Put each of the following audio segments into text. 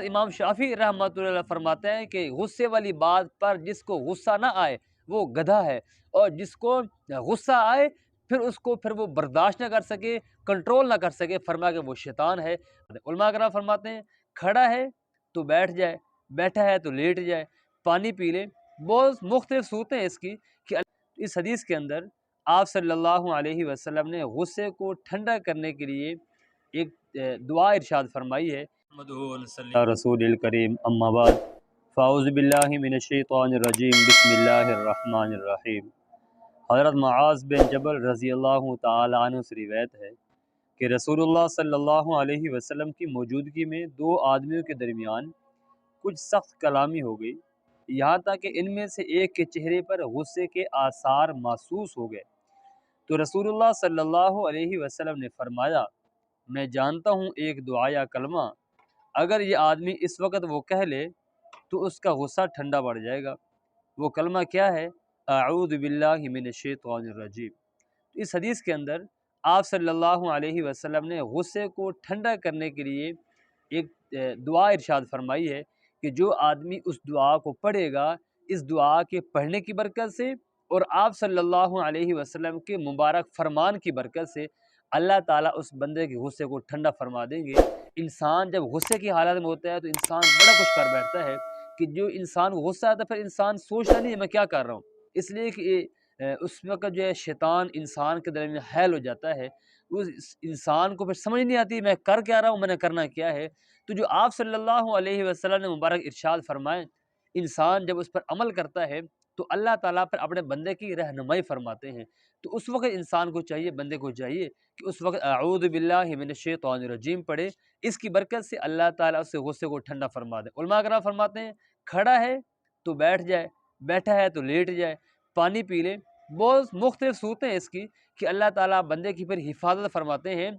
इमाम शाफी रहमतुल्लाह अलैह फरमाते हैं कि गुस्से वाली बात पर जिसको गुस्सा ना आए वो गधा है, और जिसको गुस्सा आए फिर वो बर्दाश्त ना कर सके, कंट्रोल ना कर सके, फरमा के वो शैतान है। उलमा कराम फरमाते हैं खड़ा है तो बैठ जाए, बैठा है तो लेट जाए, पानी पी ले। बहुत मुख्तलिफ सूरतें हैं इसकी कि इस हदीस के अंदर आप सल्लल्लाहु अलैहि वसल्लम ने गुस्से को ठंडा करने के लिए एक दुआ इरशाद फरमाई है। रसूल करीम अम्मा बाद फ़ाउज़ु बिल्लाहि मिनश्शैतानिर्रजीम बिस्मिल्लाहिर्रहमानिर्रहीम। हज़रत मुआज़ बिन जबल रज़ी अल्लाह तआला अन्हु से रिवायत है कि रसूलुल्लाह सल्लल्लाहु अलैहि वसल्लम की मौजूदगी में दो आदमियों के दरमियान कुछ सख्त कलामी हो गई, यहाँ तक कि इनमें से एक के चेहरे पर गुस्से के आसार महसूस हो गए। तो रसूलुल्लाह सल्लल्लाहु अलैहि वसल्लम ने फरमाया, मैं जानता हूँ एक दुआ या कलमा, अगर ये आदमी इस वक्त वो कह ले तो उसका गुस्सा ठंडा पड़ जाएगा। वो कलमा क्या है? अऊज़ु बिल्लाहि मिनश्शैतानिर्रजीम। इस हदीस के अंदर आप सल्लल्लाहु अलैहि वसल्लम ने गुस्से को ठंडा करने के लिए एक दुआ इरशाद फरमाई है कि जो आदमी उस दुआ को पढ़ेगा, इस दुआ के पढ़ने की बरकत से और आप सल्लल्लाहु अलैहि वसल्लम के मुबारक फरमान की बरकत से अल्लाह ताला उस बंदे के गुस्से को ठंडा फरमा देंगे। इंसान जब गुस्से की हालत में होता है तो इंसान बड़ा कुछ कर बैठता है कि जो इंसान को गुस्सा आता है फिर इंसान सोचता नहीं है मैं क्या कर रहा हूँ, इसलिए कि उस वक़्त जो है शैतान इंसान के दिल में हैल हो जाता है। उस इंसान को फिर समझ नहीं आती मैं कर क्या रहा हूँ, मैंने करना क्या है। तो जो आप सल्लल्लाहु अलैहि वसल्लम ने मुबारक इरशाद फरमाए, इंसान जब उस पर अमल करता है तो अल्लाह ताला फिर अपने बंदे की रहनुमाई फरमाते हैं। तो उस वक़्त इंसान को चाहिए, बंदे को चाहिए कि उस वक़्त अऊज़ु बिल्लाहि मिनश्शैतानिर्रजीम पढ़े। इसकी बरकत से अल्लाह ताला उससे गुस्से को ठंडा फरमा दे। उलमा कराम फरमाते हैं खड़ा है तो बैठ जाए, बैठा है तो लेट जाए, पानी पी ले। बहुत मुख्तलिफ सूरतें हैं इसकी कि अल्लाह ताला बंदे की फिर हिफाजत फरमाते हैं।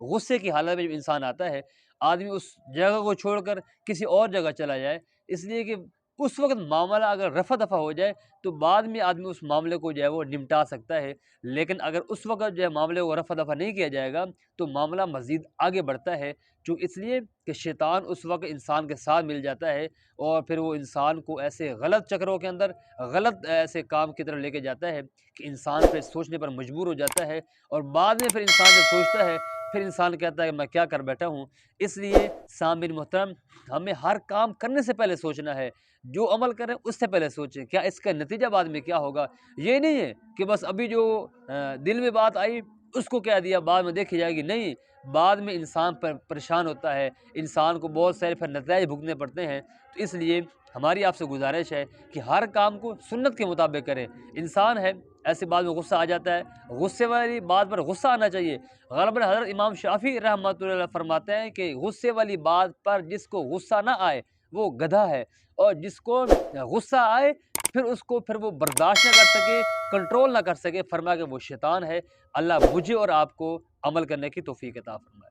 गुस्से की हालत में जब इंसान आता है, आदमी उस जगह को छोड़कर किसी और जगह चला जाए, इसलिए कि उस वक़्त मामला अगर रफ़ा-दफ़ा हो जाए तो बाद में आदमी उस मामले को जो है वो निपटा सकता है। लेकिन अगर उस वक़्त जो है मामले को रफ़ा-दफ़ा नहीं किया जाएगा तो मामला मज़ीद आगे बढ़ता है। जो इसलिए कि शैतान उस वक़्त इंसान के साथ मिल जाता है और फिर वो इंसान को ऐसे गलत चक्रों के अंदर, गलत ऐसे काम की तरफ लेके जाता है कि इंसान फिर सोचने पर मजबूर हो जाता है और बाद में फिर इंसान जब सोचता है फिर इंसान कहता है मैं क्या कर बैठा हूँ। इसलिए सामईन मोहतरम, हमें हर काम करने से पहले सोचना है, जो अमल करें उससे पहले सोचें क्या इसका नतीजा बाद में क्या होगा। ये नहीं है कि बस अभी जो दिल में बात आई उसको कह दिया बाद में देखी जाएगी, नहीं, बाद में इंसान पर परेशान होता है, इंसान को बहुत सारे फिर नताइज भुगतने पड़ते हैं। तो इसलिए हमारी आपसे गुजारिश है कि हर काम को सुन्नत के मुताबिक करें। इंसान है, ऐसे बात में गुस्सा आ जाता है, गुस्से वाली बात पर गुस्सा आना चाहिए। ग़ालिबन हज़रत इमाम शाफ़ी रहमतुल्लाह अलैह फरमाते हैं कि गुस्से वाली बात पर जिसको गुस्सा ना आए वो गधा है, और जिसको गुस्सा आए फिर वो बर्दाश्त ना कर सके, कंट्रोल ना कर सके, फरमा के वो शैतान है। अल्लाह मुझे और आपको अमल करने की तौफ़ीक़ अता फ़रमाए।